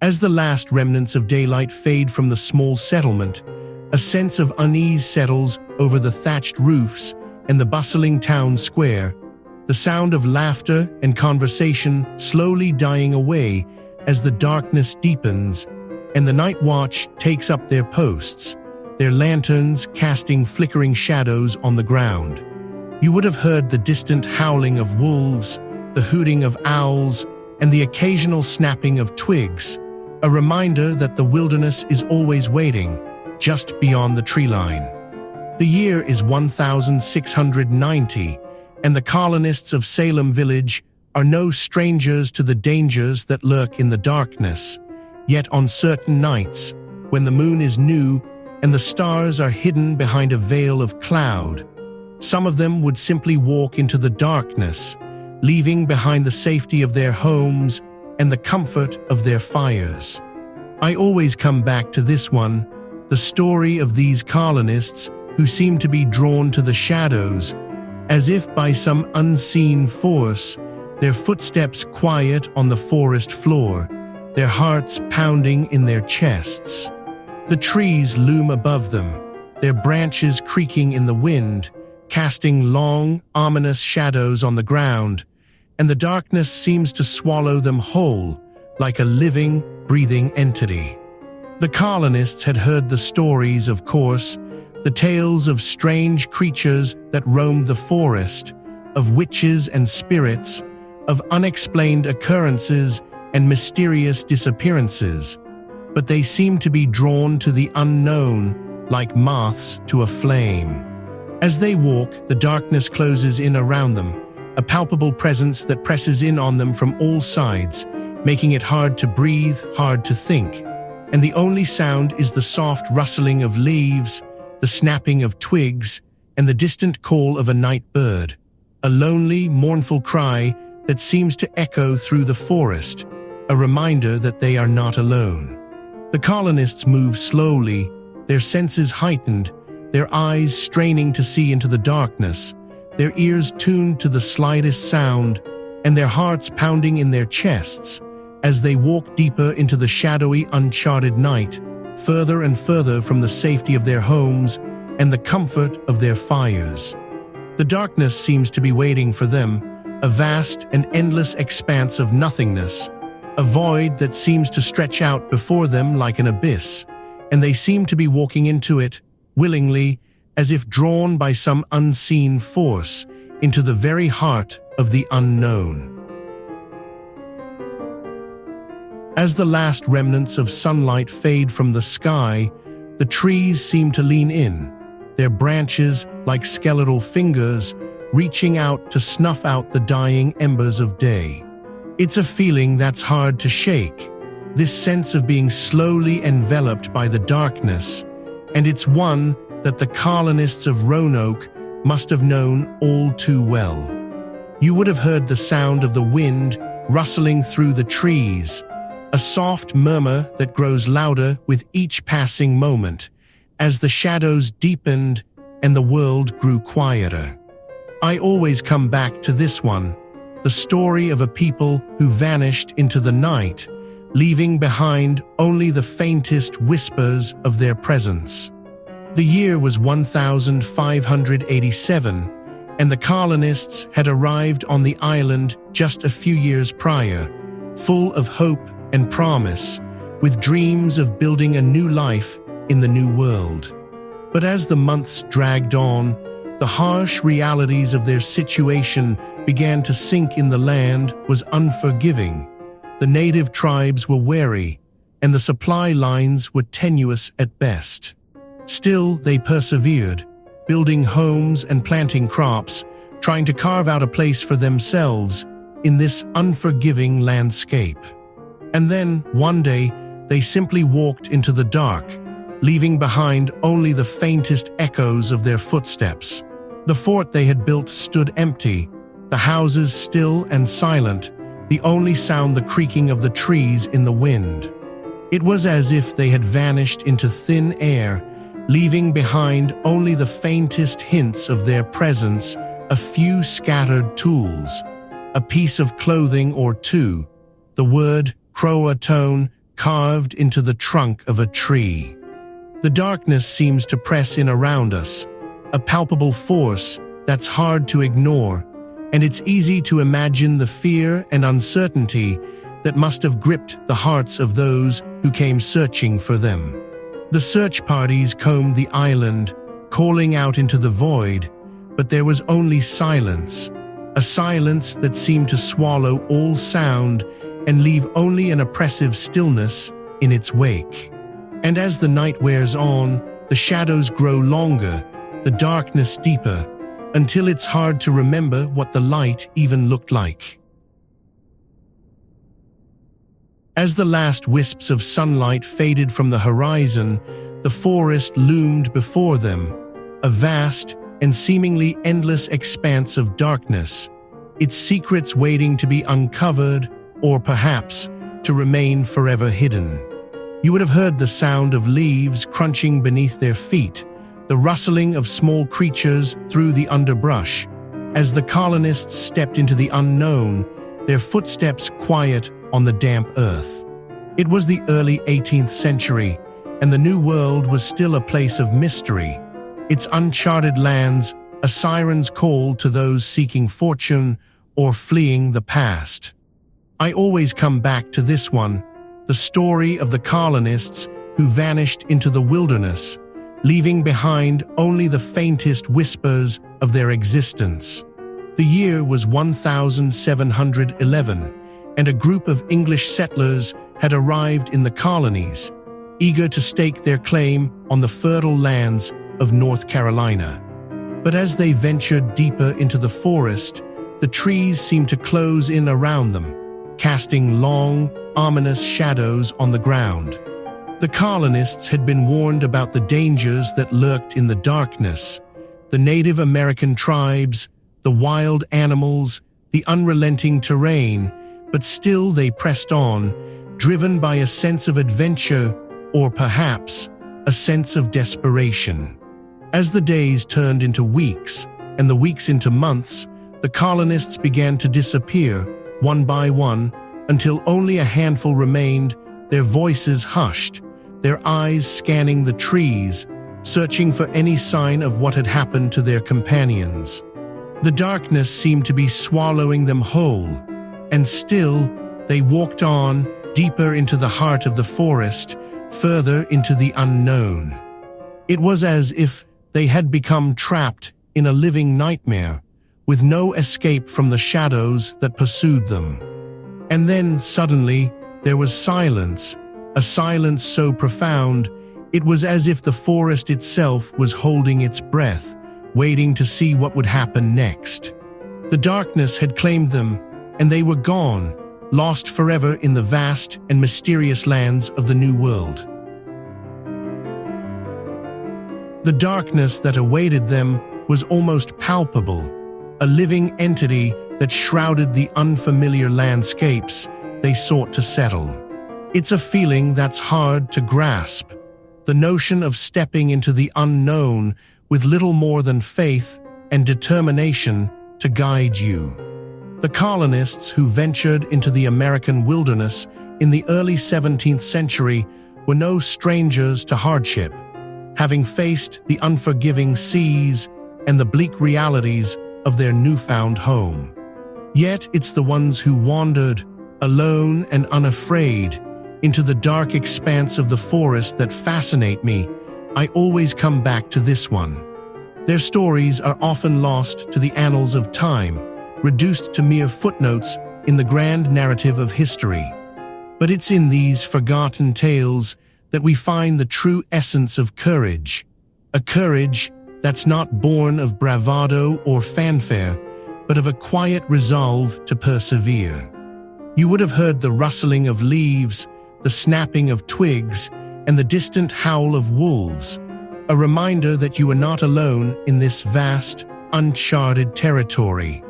As the last remnants of daylight fade from the small settlement, a sense of unease settles over the thatched roofs and the bustling town square, the sound of laughter and conversation slowly dying away as the darkness deepens and the night watch takes up their posts, their lanterns casting flickering shadows on the ground. You would have heard the distant howling of wolves, the hooting of owls, and the occasional snapping of twigs, a reminder that the wilderness is always waiting, just beyond the tree line. The year is 1690, and the colonists of Salem Village are no strangers to the dangers that lurk in the darkness. Yet on certain nights, when the moon is new and the stars are hidden behind a veil of cloud, some of them would simply walk into the darkness, leaving behind the safety of their homes and the comfort of their fires. I always come back to this one, the story of these colonists who seem to be drawn to the shadows, as if by some unseen force, their footsteps quiet on the forest floor, their hearts pounding in their chests. The trees loom above them, their branches creaking in the wind, casting long, ominous shadows on the ground, and the darkness seems to swallow them whole, like a living, breathing entity. The colonists had heard the stories, of course, the tales of strange creatures that roamed the forest, of witches and spirits, of unexplained occurrences and mysterious disappearances, but they seem to be drawn to the unknown, like moths to a flame. As they walk, the darkness closes in around them, a palpable presence that presses in on them from all sides, making it hard to breathe, hard to think, and the only sound is the soft rustling of leaves, the snapping of twigs, and the distant call of a night bird, a lonely, mournful cry that seems to echo through the forest, a reminder that they are not alone. The colonists move slowly, their senses heightened, their eyes straining to see into the darkness, their ears tuned to the slightest sound, and their hearts pounding in their chests as they walk deeper into the shadowy, uncharted night, further and further from the safety of their homes and the comfort of their fires. The darkness seems to be waiting for them, a vast and endless expanse of nothingness, a void that seems to stretch out before them like an abyss, and they seem to be walking into it, willingly, as if drawn by some unseen force, into the very heart of the unknown. As the last remnants of sunlight fade from the sky, the trees seem to lean in, their branches, like skeletal fingers, reaching out to snuff out the dying embers of day. It's a feeling that's hard to shake, this sense of being slowly enveloped by the darkness, and it's one that the colonists of Roanoke must have known all too well. You would have heard the sound of the wind rustling through the trees, a soft murmur that grows louder with each passing moment, as the shadows deepened and the world grew quieter. I always come back to this one, the story of a people who vanished into the night, leaving behind only the faintest whispers of their presence. The year was 1587, and the colonists had arrived on the island just a few years prior, full of hope and promise, with dreams of building a new life in the new world. But as the months dragged on, the harsh realities of their situation began to sink in. The land was unforgiving, the native tribes were wary, and the supply lines were tenuous at best. Still, they persevered, building homes and planting crops, trying to carve out a place for themselves in this unforgiving landscape. And then, one day, they simply walked into the dark, leaving behind only the faintest echoes of their footsteps. The fort they had built stood empty, the houses still and silent, the only sound the creaking of the trees in the wind. It was as if they had vanished into thin air, leaving behind only the faintest hints of their presence, a few scattered tools, a piece of clothing or two, the word Croatoan carved into the trunk of a tree. The darkness seems to press in around us, a palpable force that's hard to ignore, and it's easy to imagine the fear and uncertainty that must have gripped the hearts of those who came searching for them. The search parties combed the island, calling out into the void, but there was only silence, a silence that seemed to swallow all sound and leave only an oppressive stillness in its wake. And as the night wears on, the shadows grow longer, the darkness deeper, until it's hard to remember what the light even looked like. As the last wisps of sunlight faded from the horizon, the forest loomed before them, a vast and seemingly endless expanse of darkness, its secrets waiting to be uncovered or perhaps to remain forever hidden. You would have heard the sound of leaves crunching beneath their feet, the rustling of small creatures through the underbrush. As the colonists stepped into the unknown, their footsteps quiet on the damp earth. It was the early 18th century, and the New World was still a place of mystery, its uncharted lands a siren's call to those seeking fortune or fleeing the past. I always come back to this one, the story of the colonists who vanished into the wilderness, leaving behind only the faintest whispers of their existence. The year was 1711, and a group of English settlers had arrived in the colonies, eager to stake their claim on the fertile lands of North Carolina. But as they ventured deeper into the forest, the trees seemed to close in around them, casting long, ominous shadows on the ground. The colonists had been warned about the dangers that lurked in the darkness, the Native American tribes, the wild animals, the unrelenting terrain, but still they pressed on, driven by a sense of adventure or perhaps a sense of desperation. As the days turned into weeks and the weeks into months, the colonists began to disappear, one by one, until only a handful remained, their voices hushed, their eyes scanning the trees, searching for any sign of what had happened to their companions. The darkness seemed to be swallowing them whole, and still they walked on, deeper into the heart of the forest, further into the unknown. It was as if they had become trapped in a living nightmare, with no escape from the shadows that pursued them. And then, suddenly, there was silence, a silence so profound, it was as if the forest itself was holding its breath, waiting to see what would happen next. The darkness had claimed them, and they were gone, lost forever in the vast and mysterious lands of the New World. The darkness that awaited them was almost palpable, a living entity that shrouded the unfamiliar landscapes they sought to settle. It's a feeling that's hard to grasp, the notion of stepping into the unknown with little more than faith and determination to guide you. The colonists who ventured into the American wilderness in the early 17th century were no strangers to hardship, having faced the unforgiving seas and the bleak realities of their newfound home. Yet it's the ones who wandered, alone and unafraid, into the dark expanse of the forest that fascinate me. I always come back to this one. Their stories are often lost to the annals of time, reduced to mere footnotes in the grand narrative of history. But it's in these forgotten tales that we find the true essence of courage, a courage that's not born of bravado or fanfare, but of a quiet resolve to persevere. You would have heard the rustling of leaves, the snapping of twigs, and the distant howl of wolves, a reminder that you are not alone in this vast, uncharted territory.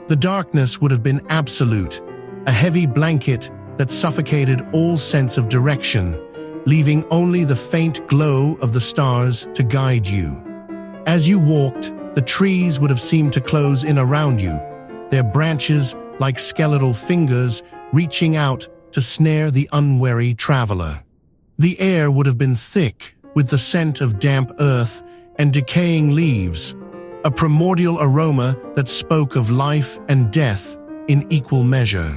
The darkness would have been absolute, a heavy blanket that suffocated all sense of direction, leaving only the faint glow of the stars to guide you. As you walked, the trees would have seemed to close in around you, their branches like skeletal fingers reaching out to snare the unwary traveler. The air would have been thick with the scent of damp earth and decaying leaves, a primordial aroma that spoke of life and death in equal measure.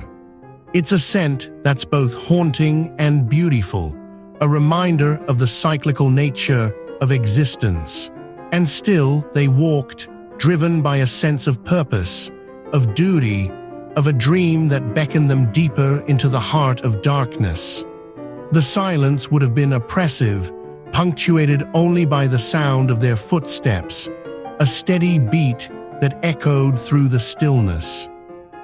It's a scent that's both haunting and beautiful, a reminder of the cyclical nature of existence. And still they walked, driven by a sense of purpose, of duty, of a dream that beckoned them deeper into the heart of darkness. The silence would have been oppressive, punctuated only by the sound of their footsteps, a steady beat that echoed through the stillness.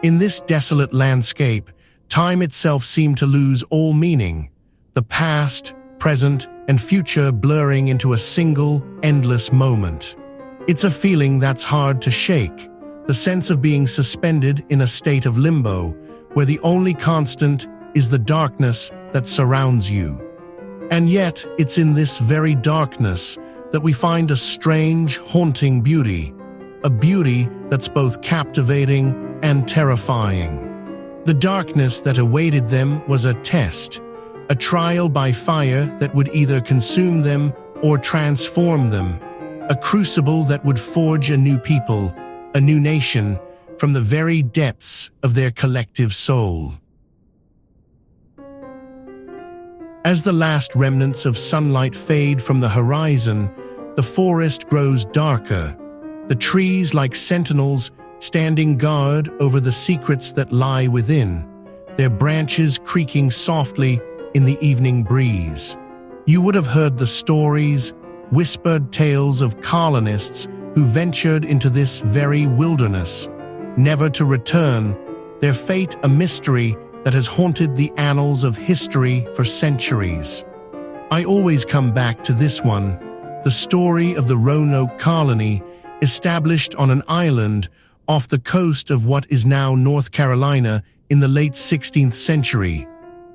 In this desolate landscape, time itself seemed to lose all meaning, the past, present, and future blurring into a single, endless moment. It's a feeling that's hard to shake, the sense of being suspended in a state of limbo, where the only constant is the darkness that surrounds you. And yet, it's in this very darkness that we find a strange, haunting beauty, a beauty that's both captivating and terrifying. The darkness that awaited them was a test, a trial by fire that would either consume them or transform them, a crucible that would forge a new people, a new nation, from the very depths of their collective soul. As the last remnants of sunlight fade from the horizon, the forest grows darker, the trees like sentinels standing guard over the secrets that lie within, their branches creaking softly in the evening breeze. You would have heard the stories, whispered tales of colonists who ventured into this very wilderness, never to return, their fate a mystery that has haunted the annals of history for centuries. I always come back to this one, the story of the Roanoke colony, established on an island off the coast of what is now North Carolina in the late 16th century,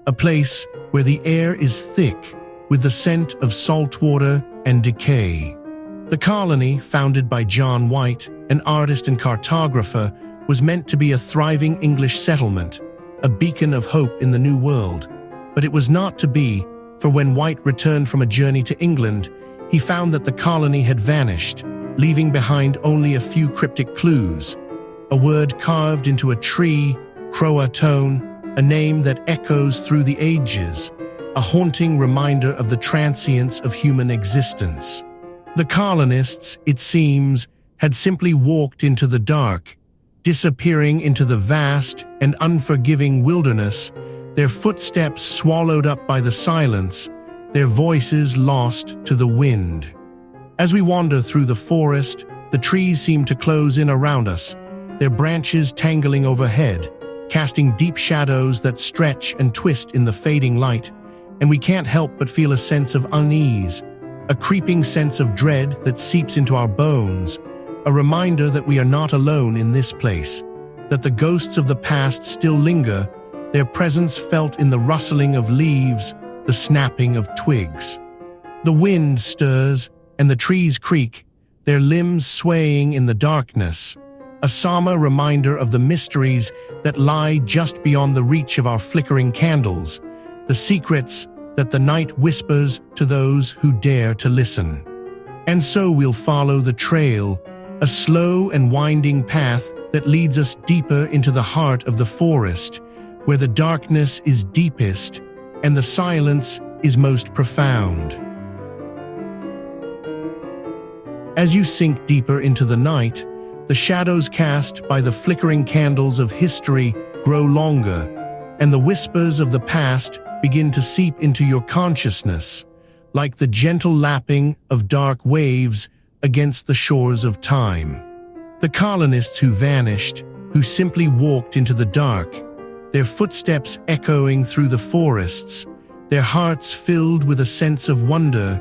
a place where the air is thick with the scent of salt water and decay. The colony, founded by John White, an artist and cartographer, was meant to be a thriving English settlement, a beacon of hope in the New World. But it was not to be, for when White returned from a journey to England, he found that the colony had vanished, leaving behind only a few cryptic clues, a word carved into a tree, Croatone, a name that echoes through the ages, a haunting reminder of the transience of human existence. The colonists, it seems, had simply walked into the dark, disappearing into the vast and unforgiving wilderness, their footsteps swallowed up by the silence, their voices lost to the wind. As we wander through the forest, the trees seem to close in around us, their branches tangling overhead, casting deep shadows that stretch and twist in the fading light, and we can't help but feel a sense of unease, a creeping sense of dread that seeps into our bones, a reminder that we are not alone in this place, that the ghosts of the past still linger, their presence felt in the rustling of leaves, the snapping of twigs. The wind stirs, and the trees creak, their limbs swaying in the darkness, a somber reminder of the mysteries that lie just beyond the reach of our flickering candles, the secrets that the night whispers to those who dare to listen. And so we'll follow the trail, a slow and winding path that leads us deeper into the heart of the forest, where the darkness is deepest and the silence is most profound. As you sink deeper into the night, the shadows cast by the flickering candles of history grow longer, and the whispers of the past begin to seep into your consciousness, like the gentle lapping of dark waves against the shores of time. The colonists who vanished, who simply walked into the dark, their footsteps echoing through the forests, their hearts filled with a sense of wonder,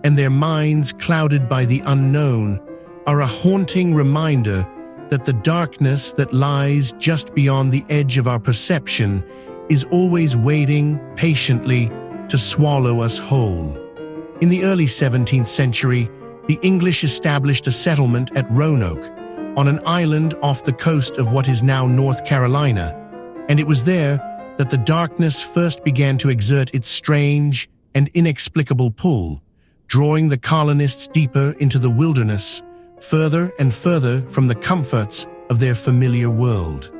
and their minds clouded by the unknown, are a haunting reminder that the darkness that lies just beyond the edge of our perception is always waiting patiently to swallow us whole. In the early 17th century, the English established a settlement at Roanoke, on an island off the coast of what is now North Carolina, and it was there that the darkness first began to exert its strange and inexplicable pull, drawing the colonists deeper into the wilderness, further and further from the comforts of their familiar world.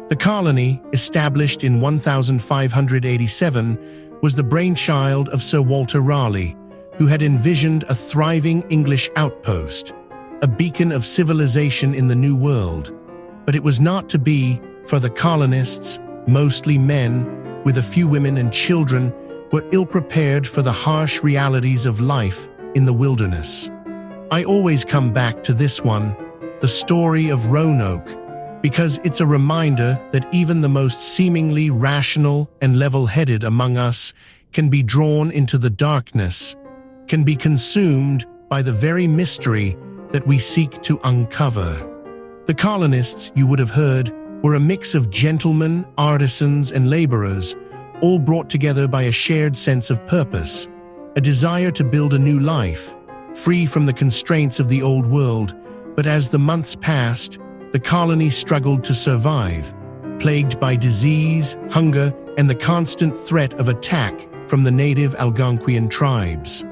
The colony, established in 1587, was the brainchild of Sir Walter Raleigh, who had envisioned a thriving English outpost, a beacon of civilization in the New World. But it was not to be, for the colonists, mostly men, with a few women and children, were ill-prepared for the harsh realities of life in the wilderness. I always come back to this one, the story of Roanoke, because it's a reminder that even the most seemingly rational and level-headed among us can be drawn into the darkness, can be consumed by the very mystery that we seek to uncover. The colonists, you would have heard, were a mix of gentlemen, artisans, and laborers, all brought together by a shared sense of purpose, a desire to build a new life, free from the constraints of the old world. But as the months passed, the colony struggled to survive, plagued by disease, hunger, and the constant threat of attack from the native Algonquian tribes.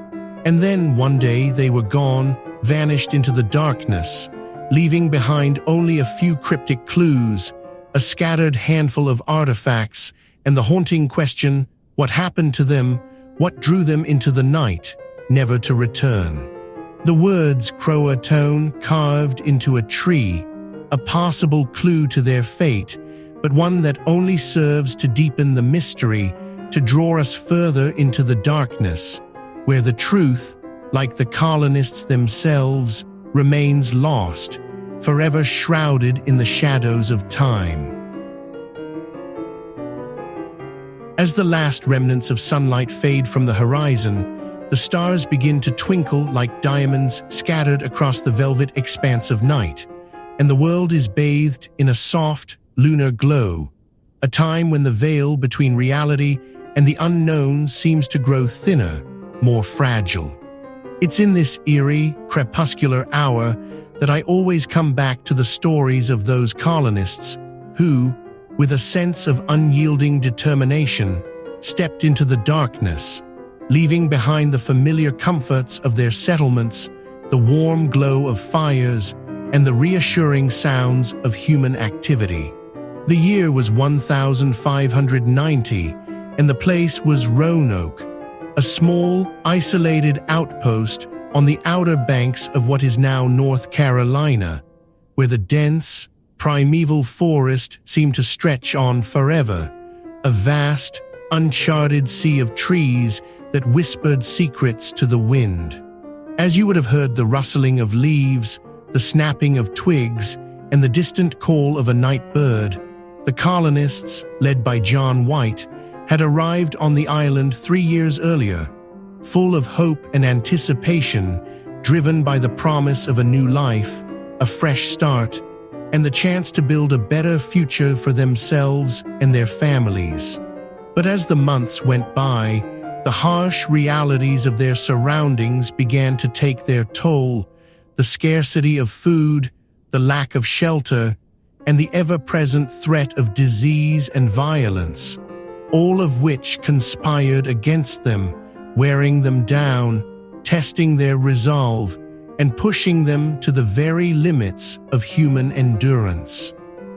And then one day they were gone, vanished into the darkness, leaving behind only a few cryptic clues, a scattered handful of artifacts, and the haunting question, what happened to them, what drew them into the night, never to return. The words Croatoan carved into a tree, a possible clue to their fate, but one that only serves to deepen the mystery, to draw us further into the darkness, where the truth, like the colonists themselves, remains lost, forever shrouded in the shadows of time. As the last remnants of sunlight fade from the horizon, the stars begin to twinkle like diamonds scattered across the velvet expanse of night, and the world is bathed in a soft, lunar glow, a time when the veil between reality and the unknown seems to grow thinner, more fragile. It's in this eerie, crepuscular hour that I always come back to the stories of those colonists who, with a sense of unyielding determination, stepped into the darkness, leaving behind the familiar comforts of their settlements, the warm glow of fires, and the reassuring sounds of human activity. The year was 1590, and the place was Roanoke, a small, isolated outpost on the outer banks of what is now North Carolina, where the dense, primeval forest seemed to stretch on forever, a vast, uncharted sea of trees that whispered secrets to the wind. As you would have heard the rustling of leaves, the snapping of twigs, and the distant call of a night bird, the colonists, led by John White, had arrived on the island 3 years earlier, full of hope and anticipation, driven by the promise of a new life, a fresh start, and the chance to build a better future for themselves and their families. But as the months went by, the harsh realities of their surroundings began to take their toll, the scarcity of food, the lack of shelter, and the ever-present threat of disease and violence, all of which conspired against them, wearing them down, testing their resolve, and pushing them to the very limits of human endurance.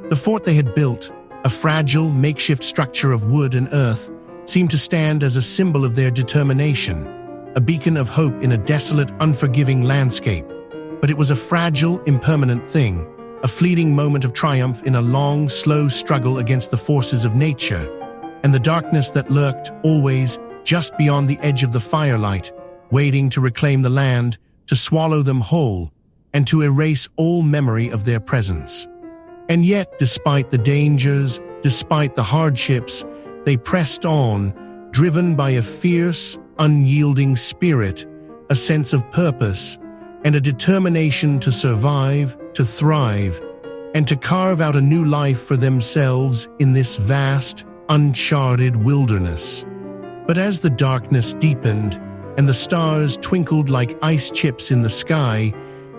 The fort they had built, a fragile, makeshift structure of wood and earth, seemed to stand as a symbol of their determination, a beacon of hope in a desolate, unforgiving landscape. But it was a fragile, impermanent thing, a fleeting moment of triumph in a long, slow struggle against the forces of nature, and the darkness that lurked, always, just beyond the edge of the firelight, waiting to reclaim the land, to swallow them whole, and to erase all memory of their presence. And yet, despite the dangers, despite the hardships, they pressed on, driven by a fierce, unyielding spirit, a sense of purpose, and a determination to survive, to thrive, and to carve out a new life for themselves in this vast, uncharted wilderness. But as the darkness deepened, and the stars twinkled like ice chips in the sky,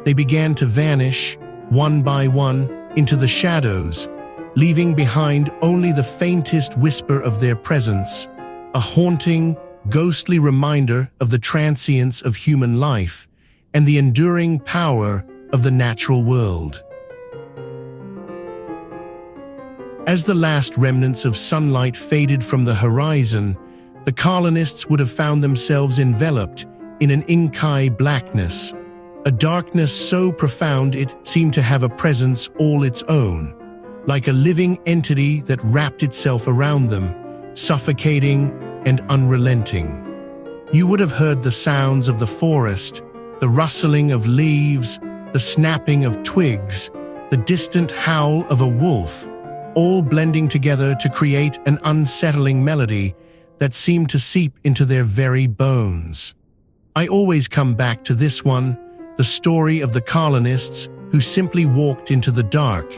they began to vanish, one by one, into the shadows, leaving behind only the faintest whisper of their presence, a haunting, ghostly reminder of the transience of human life and the enduring power of the natural world. As the last remnants of sunlight faded from the horizon, the colonists would have found themselves enveloped in an inky blackness, a darkness so profound it seemed to have a presence all its own, like a living entity that wrapped itself around them, suffocating and unrelenting. You would have heard the sounds of the forest, the rustling of leaves, the snapping of twigs, the distant howl of a wolf, all blending together to create an unsettling melody that seemed to seep into their very bones. I always come back to this one, the story of the colonists who simply walked into the dark,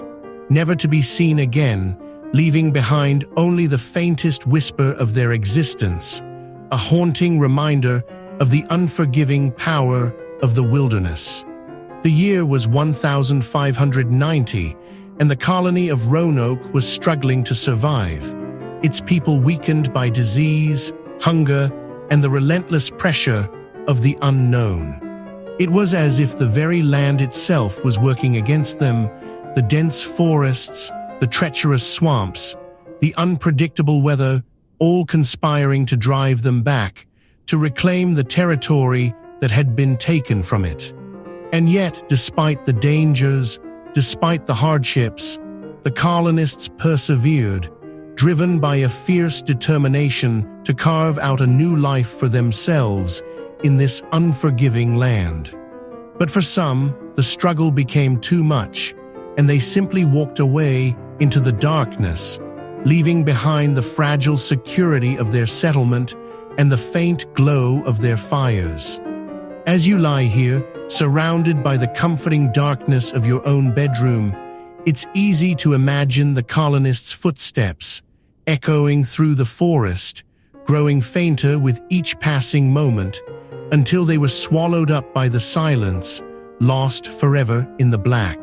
never to be seen again, leaving behind only the faintest whisper of their existence, a haunting reminder of the unforgiving power of the wilderness. The year was 1590, and the colony of Roanoke was struggling to survive, its people weakened by disease, hunger, and the relentless pressure of the unknown. It was as if the very land itself was working against them, the dense forests, the treacherous swamps, the unpredictable weather, all conspiring to drive them back, to reclaim the territory that had been taken from it. And yet, despite the dangers, despite the hardships, the colonists persevered, driven by a fierce determination to carve out a new life for themselves in this unforgiving land. But for some, the struggle became too much, and they simply walked away into the darkness, leaving behind the fragile security of their settlement and the faint glow of their fires. As you lie here, surrounded by the comforting darkness of your own bedroom, it's easy to imagine the colonists' footsteps, echoing through the forest, growing fainter with each passing moment, until they were swallowed up by the silence, lost forever in the black.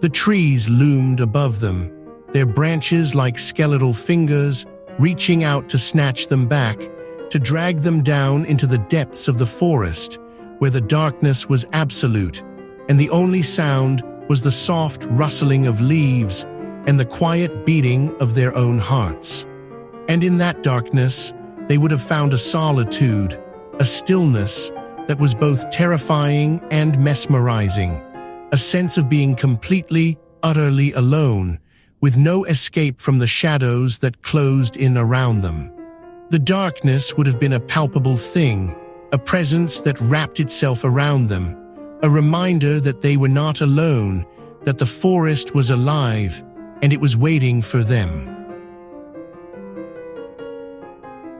The trees loomed above them, their branches like skeletal fingers, reaching out to snatch them back, to drag them down into the depths of the forest, where the darkness was absolute, and the only sound was the soft rustling of leaves and the quiet beating of their own hearts. And in that darkness, they would have found a solitude, a stillness that was both terrifying and mesmerizing, a sense of being completely, utterly alone, with no escape from the shadows that closed in around them. The darkness would have been a palpable thing, a presence that wrapped itself around them, a reminder that they were not alone, that the forest was alive, and it was waiting for them.